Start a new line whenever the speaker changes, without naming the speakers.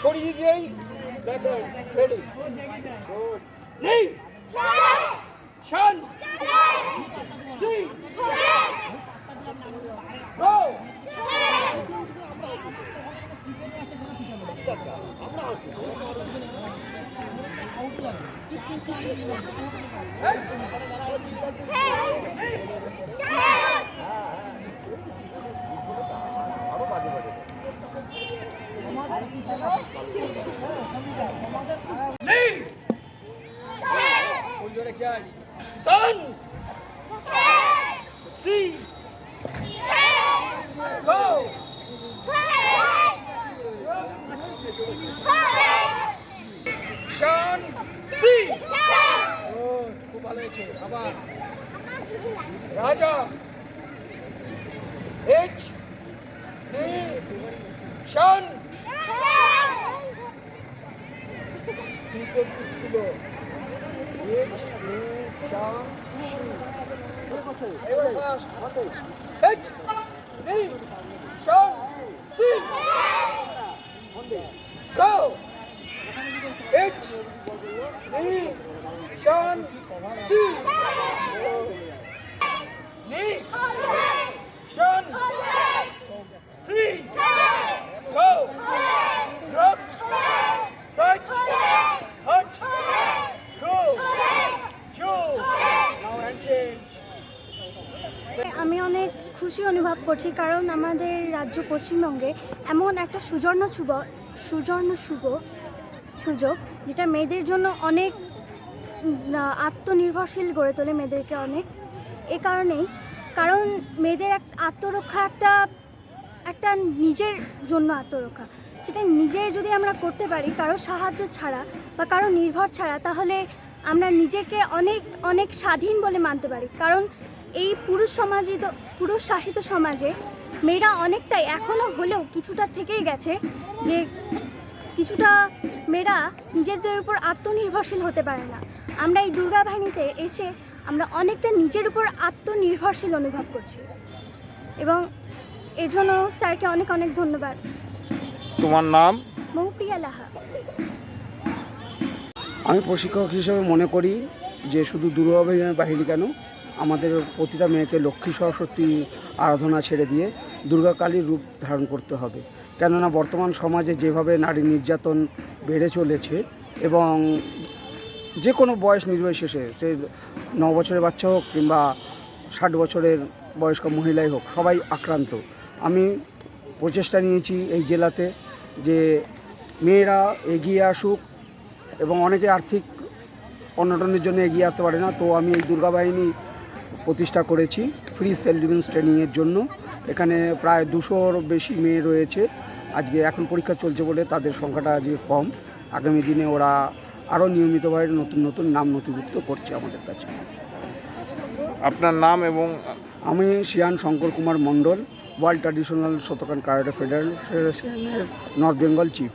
সরিয়ে দিয়েই দেখেন রেডি নেই শান সি গো नहीं जोड़े क्या है सन सी गो शान सी ओ खूब ভালো হয়েছে আবার রাজা এইচ ডি শান ছিল
আমি অনেক খুশি অনুভব করছি কারণ আমাদের রাজ্য পশ্চিমবঙ্গে এমন একটা সুবর্ণ সুযোগ যেটা মেয়েদের জন্য অনেক আত্মনির্ভরশীল গড়ে তোলে মেয়েদেরকে অনেক। এ কারণেই কারণ মেয়েদের আত্মরক্ষা একটা নিজের জন্য আত্মরক্ষা, সেটা নিজে যদি আমরা করতে পারি কারো সাহায্য ছাড়া বা কারো নির্ভর ছাড়া, তাহলে আমরা নিজেকে অনেক অনেক স্বাধীন বলে মানতে পারি। কারণ এই পুরুষ শাসিত সমাজে মেয়েরা অনেকটাই এখনও হলেও কিছুটা থেকেই গেছে যে কিছুটা মেয়েরা নিজেদের উপর আত্মনির্ভরশীল হতে পারে না। আমরা এই দুর্গা বাহিনীতে এসে আমরা অনেকটা নিজের উপর আত্মনির্ভরশীল অনুভব করছি এবং এর জন্য স্যারকে অনেক অনেক ধন্যবাদ।
তোমার নাম?
মৌপ্রিয়া লাহা।
আমি প্রশিক্ষক হিসেবে মনে করি যে শুধু দুর্গা বাহিনী কেন, আমাদের প্রতিটা মেয়েকে লক্ষ্মী সরস্বতী আরাধনা ছেড়ে দিয়ে দুর্গা কালীর রূপ ধারণ করতে হবে। কেননা বর্তমান সমাজে যেভাবে নারী নির্যাতন বেড়ে চলেছে এবং যে কোনো বয়স নির্বিশেষে, সে 9 বছরের বাচ্চা হোক কিংবা 60 বছরের বয়স্ক মহিলাই হোক, সবাই আক্রান্ত। আমি প্রচেষ্টা নিয়েছি এই জেলাতে যে মেয়েরা এগিয়ে আসুক এবং অনেকে আর্থিক অনটনের জন্য এগিয়ে আসতে পারে না, তো আমি এই দুর্গা বাহিনী প্রতিষ্ঠা করেছি ফ্রি সেলফ ডিফেন্স ট্রেনিংয়ের জন্য। এখানে প্রায় 200-র বেশি মেয়ে রয়েছে। আজকে এখন পরীক্ষা চলছে বলে তাদের সংখ্যাটা আজকে কম। আগামী দিনে ওরা আরও নিয়মিতভাবে নতুন নতুন নাম নথিভুক্ত করছে আমাদের কাছে।
আপনার নাম? এবং
আমি Xi'an Shankar Kumar Mondal, world traditional Shotokan karate ফেডারেশনের নর্থ বেঙ্গল চিফ।